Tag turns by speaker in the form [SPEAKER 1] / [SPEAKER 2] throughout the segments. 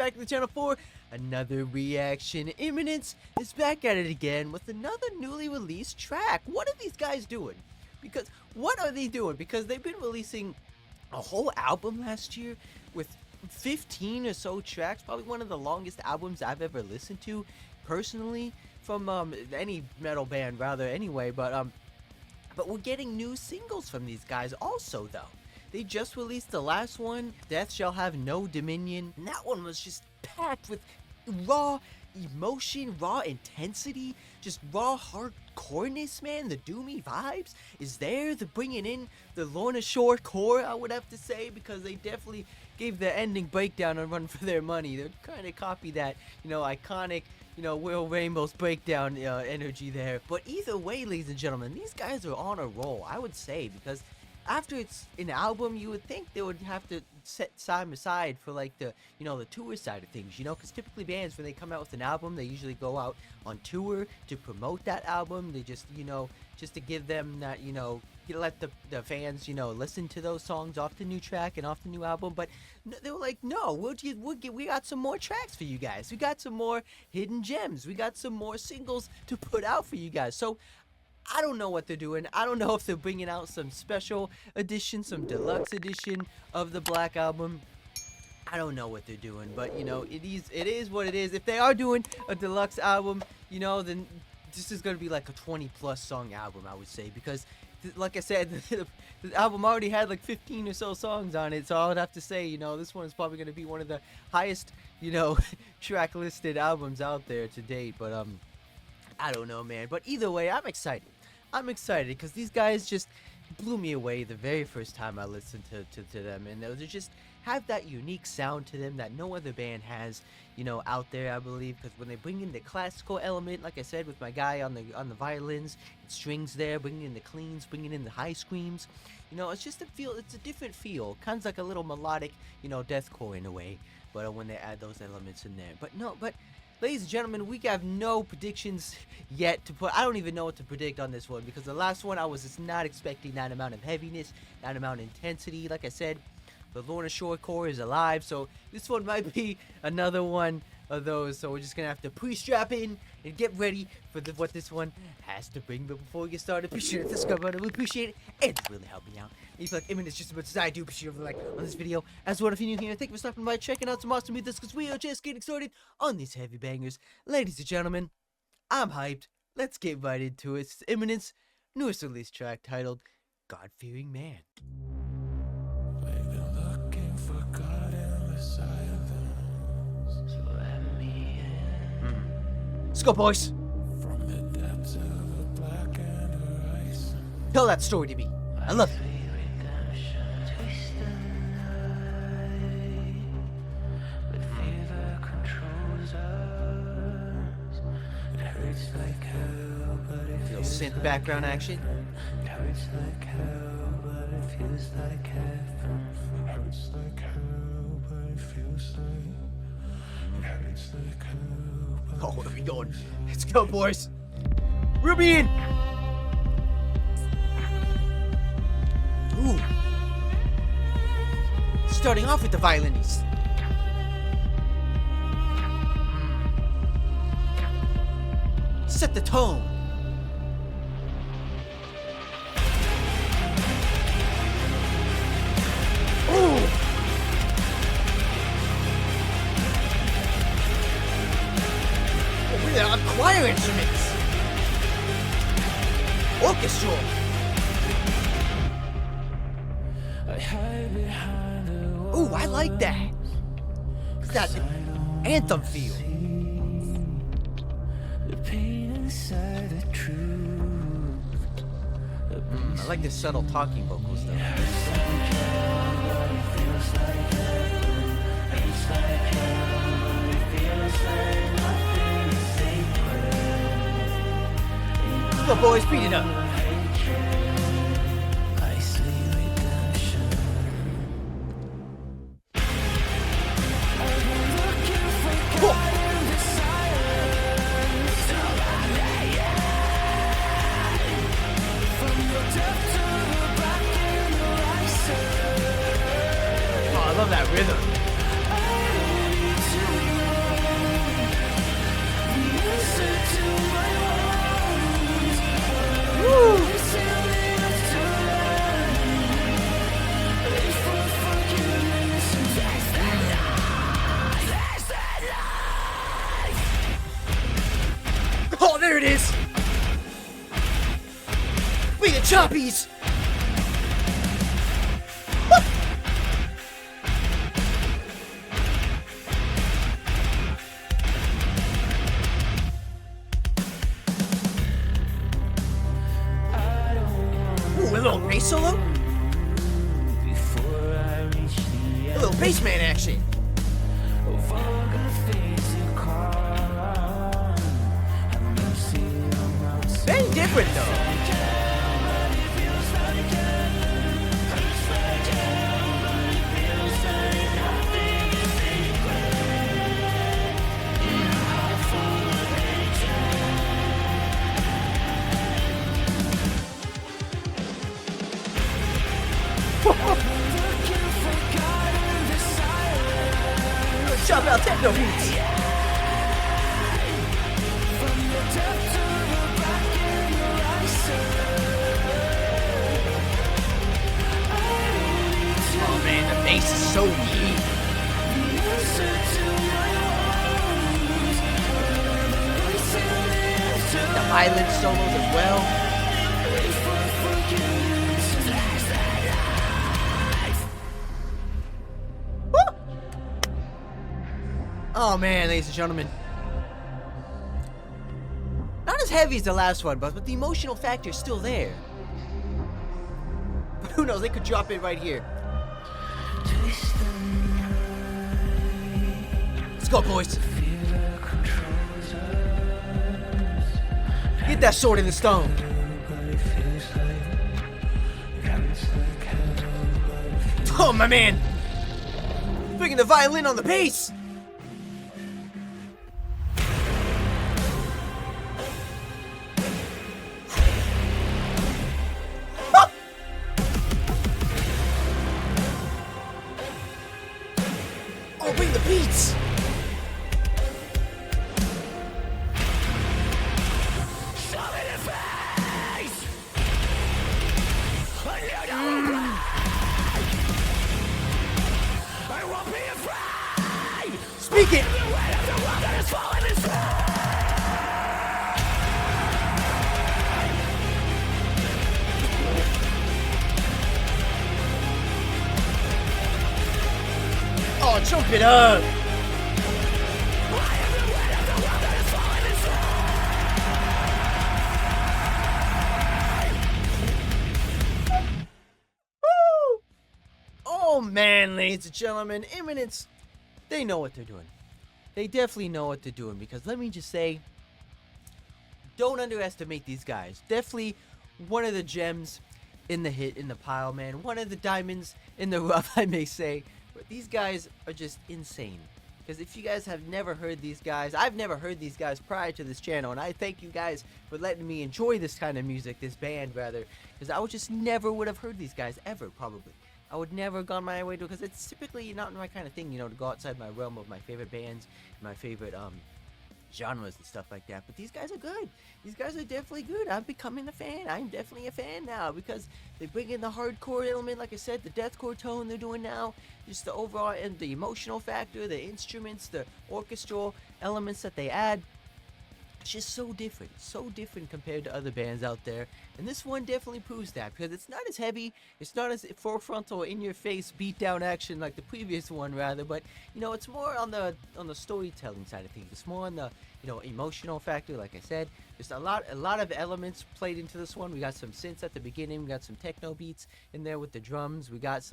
[SPEAKER 1] back to the channel for another reaction. Imminence is back at it again with another newly released track. What are these guys doing? What are they doing? Because they've been releasing a whole album last year with 15 or so tracks, probably one of the longest albums I've ever listened to personally from any metal band rather anyway, but we're getting new singles from these guys also though. They just released the last one, Death Shall Have No Dominion, and that one was just packed with raw emotion, raw intensity, just raw hardcoreness, man. The doomy vibes is there. They're bringing in the Lorna Shore core, I would have to say, because they definitely gave the ending breakdown a run for their money. They're kind of copy that, iconic, Will Rainbow's breakdown energy there. But either way, ladies and gentlemen, these guys are on a roll, I would say, because after it's an album, you would think they would have to set time aside for like the tour side of things, because typically bands, when they come out with an album, they usually go out on tour to promote that album. They just just to give them that, let the fans listen to those songs off the new track and off the new album. But they were like, no, we got some more tracks for you guys. We got some more hidden gems. We got some more singles to put out for you guys. So I don't know what they're doing. I don't know if they're bringing out some special edition, some deluxe edition of the Black Album. I don't know what they're doing, but it is what it is. If they are doing a deluxe album, then this is gonna be like a 20+ song album, I would say, because like I said, the album already had like 15 or so songs on it, so I would have to say, this one is probably gonna be one of the highest, track listed albums out there to date. But I don't know, man. But either way, I'm excited. I'm excited because these guys just blew me away the very first time I listened to them, and they just have that unique sound to them that no other band has, out there, I believe. Because when they bring in the classical element, like I said, with my guy on the violins and strings there, bringing in the cleans, bringing in the high screams, it's just a feel. It's a different feel, kind of like a little melodic, deathcore in a way. But when they add those elements in there, but ladies and gentlemen, we have no predictions yet to put. I don't even know what to predict on this one, because the last one I was just not expecting that amount of heaviness, that amount of intensity. Like I said, the Lorna Shore core is alive, so this one might be another one of those. So we're just gonna have to pre-strap in and get ready for what this one has to bring. But before we get started, be sure to subscribe button. We appreciate it, and it's really helping out. And if you feel like Imminence just as much as I do, be sure to like on this video. As well, if you're new here, thank you for stopping by, checking out some awesome videos, because we are just getting started on these heavy bangers. Ladies and gentlemen, I'm hyped. Let's get right into it. It's Imminence newest release track titled God-Fearing Man. Let's go, boys. From the depths of the black and horizon. Tell that story to me. I love it. Feel synth background action. It hurts like hell, but it feels like heaven. It hurts like hell, but it feels like. It hurts like hell. Oh, where are we going? Let's go, boys. Ruby in. Ooh. Starting off with the violinists. Set the tone. Ooh. Choir instruments. Orchestral. Ooh, I like that. It's that anthem feel. I like the subtle talking vocals though. Come on, boys, beat it up. Oh, I love that rhythm. choppies! Ooh, a little bass solo? A little bassman action. Very different though. Chop out techno beats. Oh man, the bass is so neat. The violin solos as well. Oh man, ladies and gentlemen. Not as heavy as the last one, but the emotional factor is still there. But who knows, they could drop it right here. Let's go, boys. Get that sword in the stone. Oh, my man. Bringing the violin on the bass. Oh, bring the beats! Speak it! Oh, jump it up! Woo! Oh man, ladies and gentlemen, Imminence, they know what they're doing. They definitely know what they're doing, because let me just say, don't underestimate these guys. Definitely one of the gems in the pile, man. One of the diamonds in the rough, I may say. But these guys are just insane. Because if you guys have never heard these guys, I've never heard these guys prior to this channel, and I thank you guys for letting me enjoy this kind of music, this band rather, because I would just never would have heard these guys ever, probably. I would never have gone my way to, because it's typically not my kind of thing, you know, to go outside my realm of my favorite bands, my favorite genres and stuff like that. But these guys are good. These guys are definitely good. I'm becoming a fan. I'm definitely a fan now, because they bring in the hardcore element, like I said, the deathcore tone they're doing now, just the overall and the emotional factor, the instruments, the orchestral elements that they add. It's just so different compared to other bands out there, and this one definitely proves that, because it's not as heavy, it's not as forefront or in your face beat down action like the previous one rather, but you know, it's more on the storytelling side of things. It's more on the, you know, emotional factor. Like I said, there's a lot of elements played into this one. We got some synths at the beginning, we got some techno beats in there with the drums, we got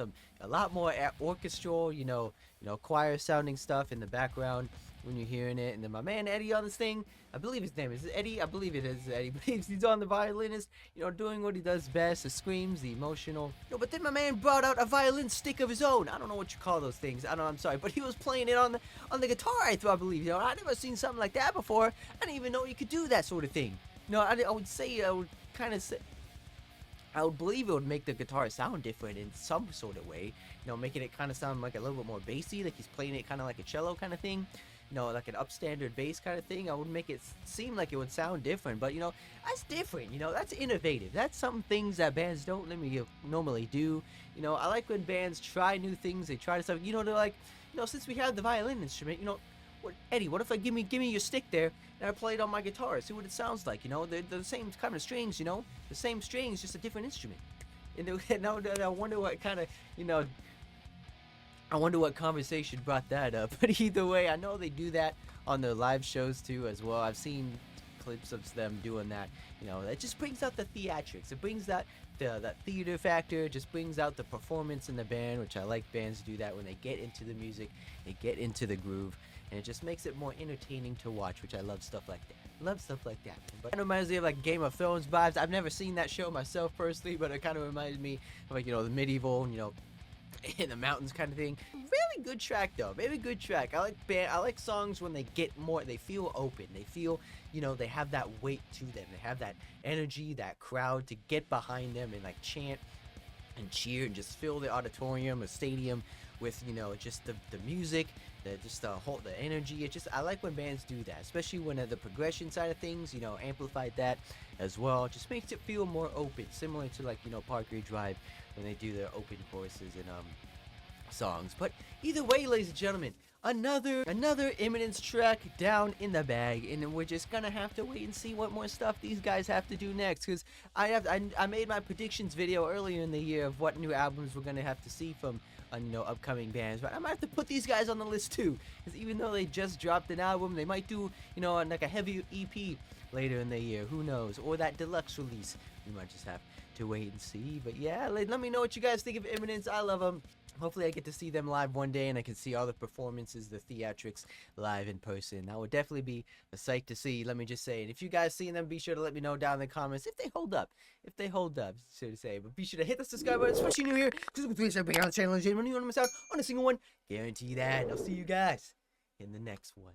[SPEAKER 1] a lot more orchestral, you know, choir sounding stuff in the background when you're hearing it. And then my man Eddie on this thing, I believe his name is Eddie, I believe it is Eddie, he's on the violinist, you know, doing what he does best, the screams, the emotional. But then my man brought out a violin stick of his own. I don't know what you call those things, I'm sorry, but he was playing it on the guitar, I believe, you know. I never seen something like that before. I didn't even know you could do that sort of thing. You know, I would believe it would make the guitar sound different in some sort of way, you know, making it kind of sound like a little bit more bassy, like he's playing it kind of like a cello kind of thing, you know, like an upstandard bass kind of thing. I would make it seem like it would sound different, but you know, that's different, you know, that's innovative. That's some things that bands don't normally do. You know, I like when bands try new things, they try to stuff, you know, they're like, you know, since we have the violin instrument, you know, Eddie, what if I give me your stick there and I play it on my guitar? See what it sounds like. You know, they're the same kind of strings. You know, the same strings, just a different instrument. And I wonder what kind of, you know, I wonder what conversation brought that up. But either way, I know they do that on their live shows too as well. I've seen clips of them doing that. You know, it just brings out the theatrics. It brings out that theater factor. It just brings out the performance in the band, which I like bands do that when they get into the music, they get into the groove, and it just makes it more entertaining to watch, which I love stuff like that. Love stuff like that. But it reminds me of like Game of Thrones vibes. I've never seen that show myself personally, but it kind of reminds me of like, you know, the medieval, you know, in the mountains kind of thing. Very good track though. Very good track. I like songs when they get more, they feel open. They feel, you know, they have that weight to them. They have that energy, that crowd to get behind them and like chant and cheer and just fill the auditorium or stadium with, you know, just the music, the energy. I like when bands do that, especially when the progression side of things, you know, amplified that as well. It just makes it feel more open, similar to like, you know, Parkway Drive when they do their open choruses and songs. But either way, ladies and gentlemen, another Imminence track down in the bag, and we're just gonna have to wait and see what more stuff these guys have to do next, because I made my predictions video earlier in the year of what new albums we're gonna have to see from you know, upcoming bands, but I might have to put these guys on the list too, because even though they just dropped an album, they might do, you know, like a heavy EP later in the year, who knows, or that deluxe release. We might just have to wait and see. But yeah, let me know what you guys think of Imminence. I love them. Hopefully I get to see them live one day and I can see all the performances, the theatrics live in person. That would definitely be a sight to see, let me just say. And if you guys seen them, be sure to let me know down in the comments if they hold up. If they hold up, so to say. But be sure to hit the subscribe button, especially new here, because we're going to be on the channel and you don't want to miss out on a single one. Guarantee that. And I'll see you guys in the next one.